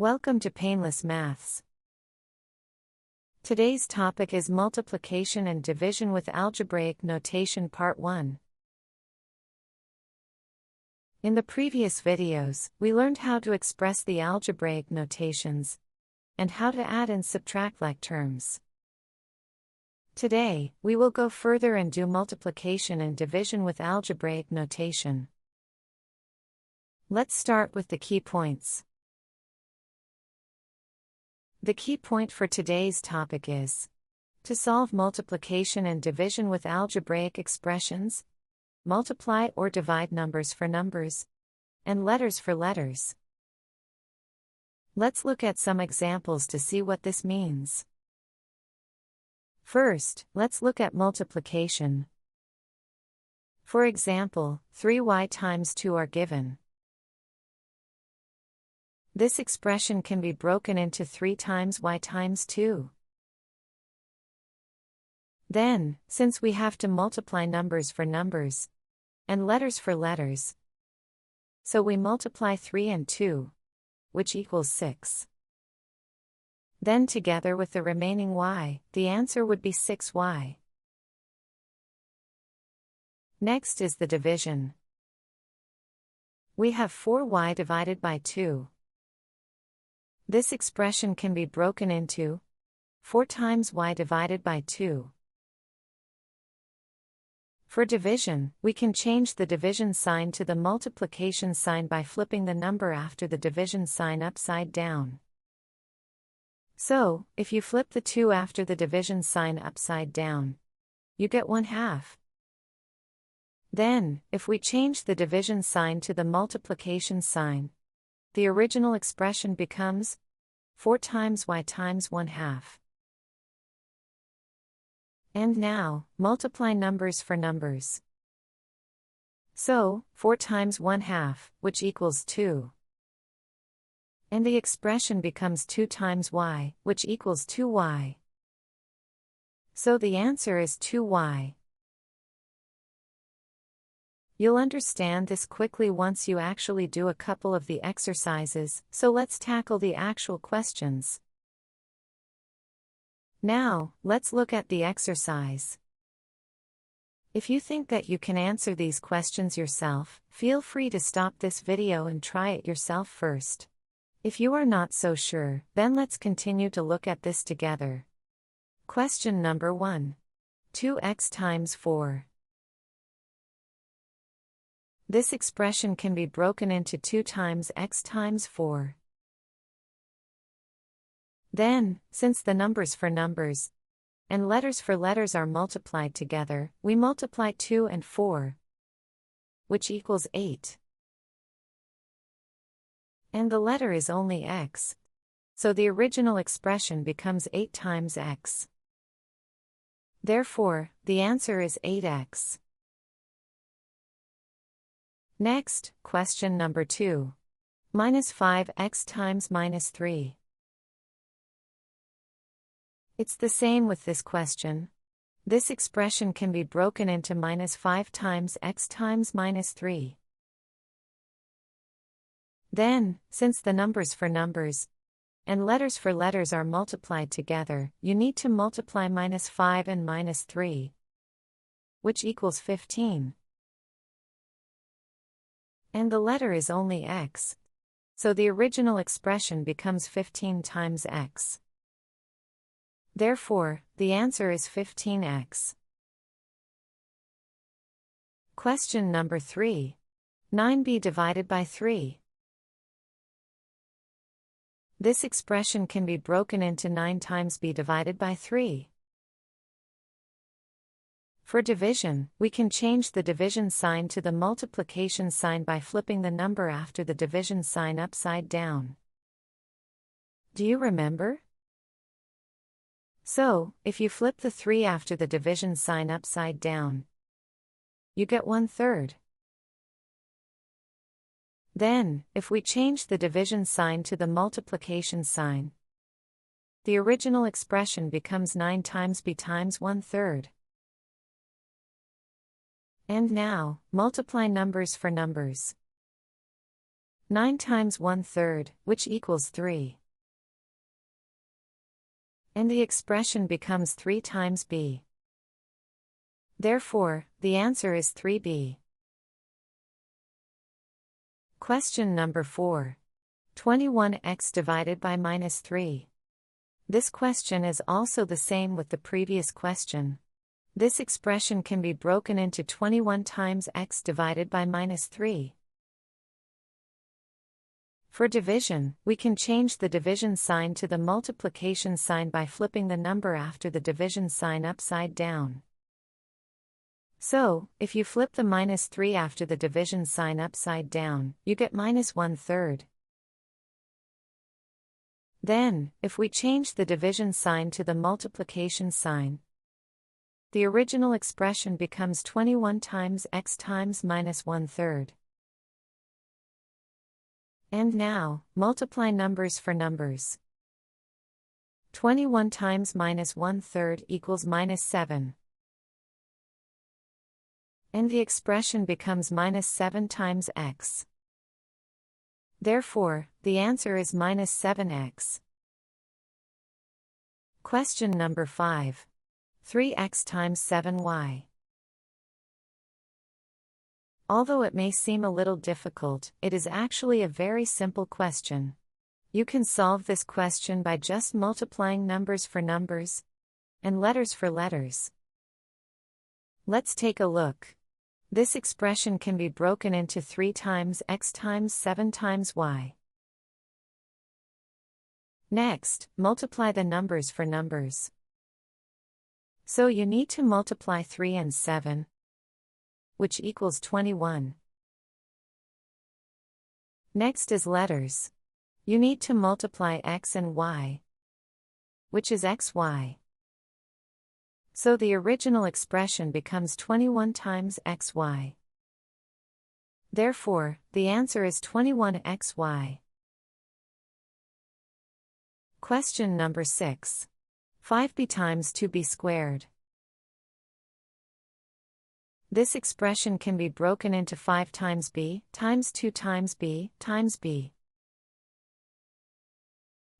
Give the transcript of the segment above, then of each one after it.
Welcome to Painless Maths. Today's topic is multiplication and division with algebraic notation part 1. In the previous videos, we learned how to express the algebraic notations and how to add and subtract like terms. Today, we will go further and do multiplication and division with algebraic notation. Let's start with the key points. The key point for today's topic is to solve multiplication and division with algebraic expressions, multiply or divide numbers for numbers, and letters for letters. Let's look at some examples to see what this means. First, let's look at multiplication. For example, 3y times 2 are given. This expression can be broken into 3 times y times 2. Then, since we have to multiply numbers for numbers and letters for letters, so we multiply 3 and 2, which equals 6. Then together with the remaining y, the answer would be 6y. Next is the division. We have 4y divided by 2. This expression can be broken into 4 times y divided by 2. For division, we can change the division sign to the multiplication sign by flipping the number after the division sign upside down. So, if you flip the 2 after the division sign upside down, you get 1/2. Then, if we change the division sign to the multiplication sign, the original expression becomes 4 times y times 1/2. And now, multiply numbers for numbers. So, 4 times 1/2, which equals 2. And the expression becomes 2 times y, which equals 2y. So the answer is 2y. You'll understand this quickly once you actually do a couple of the exercises, so let's tackle the actual questions. Now, let's look at the exercise. If you think that you can answer these questions yourself, feel free to stop this video and try it yourself first. If you are not so sure, then let's continue to look at this together. Question number 1. 2x times 4. This expression can be broken into 2 times x times 4. Then, since the numbers for numbers and letters for letters are multiplied together, we multiply 2 and 4, which equals 8. And the letter is only x, so the original expression becomes 8 times x. Therefore, the answer is 8x. Next, question number 2. Minus 5x times minus 3. It's the same with this question. This expression can be broken into minus 5 times x times minus 3. Then, since the numbers for numbers and letters for letters are multiplied together, you need to multiply minus 5 and minus 3, which equals 15. And the letter is only x, so the original expression becomes 15 times x. Therefore, the answer is 15x. Question number 3. 9b divided by 3. This expression can be broken into 9 times b divided by 3. For division, we can change the division sign to the multiplication sign by flipping the number after the division sign upside down. Do you remember? So, if you flip the 3 after the division sign upside down, you get 1/3. Then, if we change the division sign to the multiplication sign, the original expression becomes 9 times b times 1/3. And now, multiply numbers for numbers. 9 times 1/3, which equals 3. And the expression becomes 3 times b. Therefore, the answer is 3b. Question number 4. 21x divided by -3. This question is also the same with the previous question. This expression can be broken into 21 times x divided by -3. For division, we can change the division sign to the multiplication sign by flipping the number after the division sign upside down. So, if you flip the -3 after the division sign upside down, you get -1/3. Then, if we change the division sign to the multiplication sign, the original expression becomes 21 times x times -1/3. And now, multiply numbers for numbers. 21 times -1/3 equals -7. And the expression becomes -7 times x. Therefore, the answer is -7x. Question number 5. 3x times 7y. Although it may seem a little difficult, it is actually a very simple question. You can solve this question by just multiplying numbers for numbers and letters for letters. Let's take a look. This expression can be broken into 3 times x times 7 times y. Next, multiply the numbers for numbers. So you need to multiply 3 and 7, which equals 21. Next is letters. You need to multiply x and y, which is xy. So the original expression becomes 21 times xy. Therefore, the answer is 21xy. Question number 6. 5b times 2b squared. This expression can be broken into 5 times b times 2 times b times b.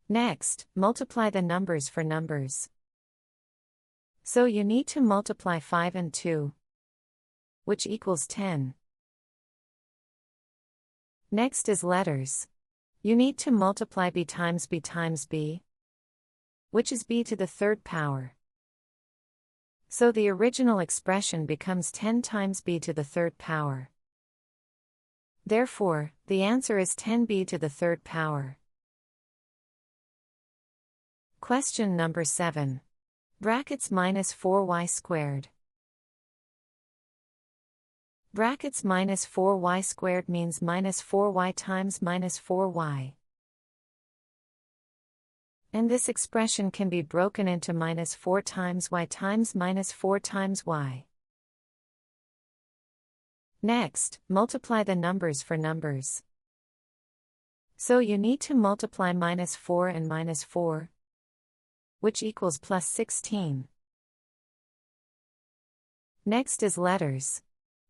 Next, multiply the numbers for numbers. So you need to multiply 5 and 2, which equals 10. Next is letters. You need to multiply b times b times b, which is b to the third power. So the original expression becomes 10 times b to the third power. Therefore, the answer is 10b to the third power. Question number 7. Brackets -4y squared. Brackets -4y squared means -4y times -4y. And this expression can be broken into -4 times y times -4 times y. Next, multiply the numbers for numbers. So you need to multiply -4 and -4, which equals +16. Next is letters.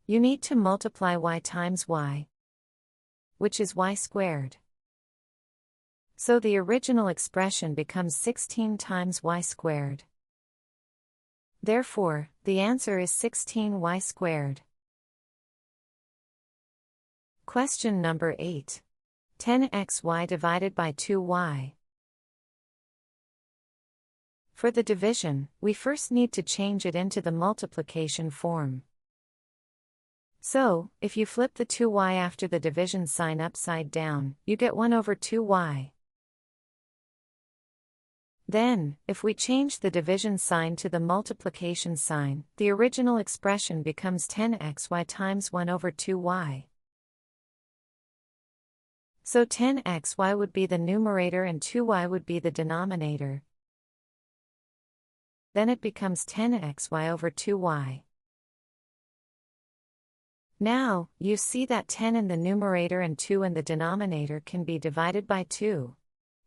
You need to multiply y times y, which is y squared. So the original expression becomes 16 times y squared. Therefore, the answer is 16y squared. Question number 8. 10xy divided by 2y. For the division, we first need to change it into the multiplication form. So, if you flip the 2y after the division sign upside down, you get 1 over 2y. Then, if we change the division sign to the multiplication sign, the original expression becomes 10xy times 1 over 2y. So 10xy would be the numerator and 2y would be the denominator. Then it becomes 10xy over 2y. Now, you see that 10 in the numerator and 2 in the denominator can be divided by 2.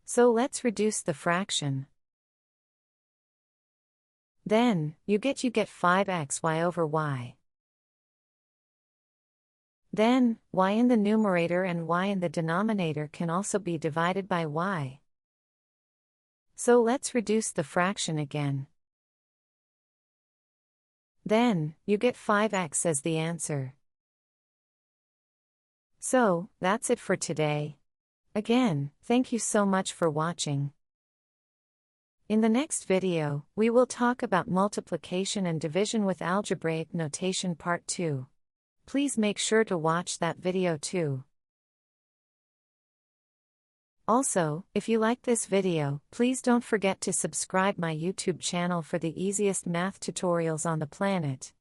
So let's reduce the fraction. Then, you get 5xy over y. Then, y in the numerator and y in the denominator can also be divided by y. So let's reduce the fraction again. Then, you get 5x as the answer. So, that's it for today. Again, thank you so much for watching. In the next video, we will talk about multiplication and division with algebraic notation part 2. Please make sure to watch that video too. Also, if you like this video, please don't forget to subscribe my YouTube channel for the easiest math tutorials on the planet.